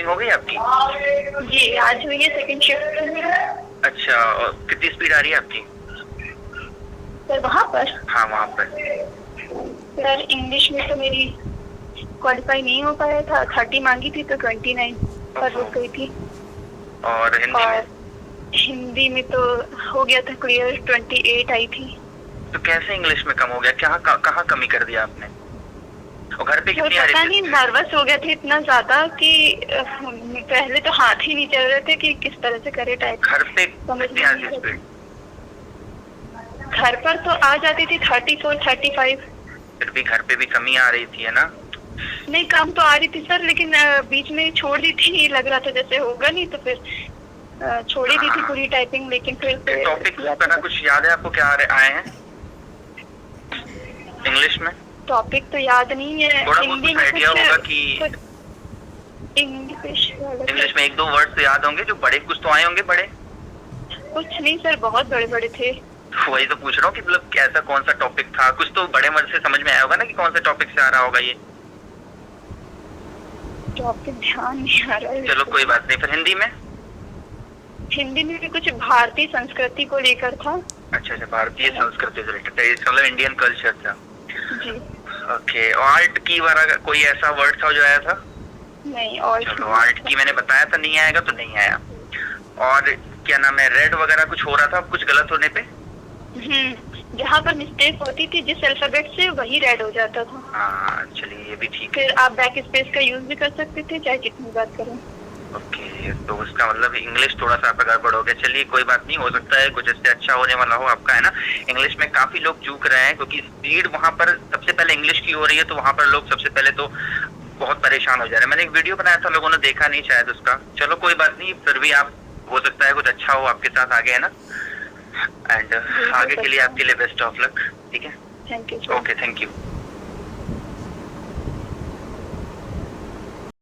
Typing हो गई आपकी? जी आज हुई है सेकंड शिफ्ट। अच्छा, और कितनी स्पीड आ रही है आपकी? सर वहाँ पर हाँ वहाँ पर। सर इंग्लिश में तो मेरी क्वालिफाई नहीं हो पाया था, 30 मांगी थी तो 29 पर रुक गई थी। और हिंदी में? और हिंदी में तो हो गया था क्लियर, 28 आई थी। तो कैसे इंग्लिश में कम हो गया? कहाँ कमी कर दिया आपने? और घर पे सर कितनी आ पता रही नहीं, थी? नर्वस हो गए थे इतना ज्यादा कि पहले तो हाथ ही नहीं चल रहे थे कि किस तरह से करे टाइप। घर पे समझ कितनी में आ नहीं रही आ रहा स्पीड? था। घर पर तो आ जाती थी 34 35। फिर भी घर पे भी कमी आ रही थी है ना? नहीं कम तो आ रही थी सर, लेकिन बीच में छोड़ दी थी, लग रहा था जैसे होगा नहीं तो फिर छोड़ ही दी थी पूरी टाइपिंग, लेकिन फिर से टॉपिक्स किया वगैरह था। कुछ याद है आपको, क्या आए हैं इंग्लिश में? टॉपिक तो याद नहीं है। थोड़ा बहुत हिंदी कुछ में आइडिया होगा कि इंग्लिश वाला इंग्लिश में एक दो वर्ड तो याद होंगे, जो बड़े कुछ तो आए होंगे बड़े। कुछ नहीं सर, बहुत बड़े बड़े थे। वही तो पूछ रहा हूँ कि मतलब ऐसा कौन सा टॉपिक था, कुछ तो बड़े मर्द से समझ में आया होगा ना कि कौन सा टॉपिक से आ रहा होगा ये। टॉपिक ध्यान नहीं आ रहा है। चलो कोई बात नहीं, फिर हिंदी में? हिंदी में भी कुछ भारतीय संस्कृति को लेकर था। अच्छा अच्छा, भारतीय संस्कृति से रिलेटेड, मतलब इंडियन कल्चर था। जी ओके, आर्ट की वाला कोई ऐसा वर्ड था जो आया था? नहीं, और चलो आर्ट की मैंने बताया था नहीं आएगा तो नहीं आया। और क्या नाम है, रेड वगैरह कुछ हो रहा था कुछ गलत होने पे? जहाँ पर मिस्टेक होती थी जिस अल्फाबेट से, वही रेड हो जाता था। हाँ चलिए ये भी ठीक है। फिर आप बैक स्पेस का यूज भी कर सकते थे चाहे जितनी बात करें। ओके, तो उसका मतलब इंग्लिश थोड़ा सा आपका गड़बड़ हो गया। चलिए कोई बात नहीं, हो सकता है कुछ इससे अच्छा होने वाला हो आपका, है ना। इंग्लिश में काफी लोग चूक रहे हैं क्योंकि स्पीड वहां पर सबसे पहले इंग्लिश की हो रही है, तो वहां पर लोग सबसे पहले तो बहुत परेशान हो जा रहे हैं। मैंने एक वीडियो बनाया था, लोगों ने देखा नहीं शायद उसका। चलो कोई बात नहीं, फिर भी आप हो सकता है कुछ अच्छा हो आपके साथ आगे, है ना। एंड आगे के लिए आपके लिए बेस्ट ऑफ लक। ठीक है, thank you. Okay, thank you.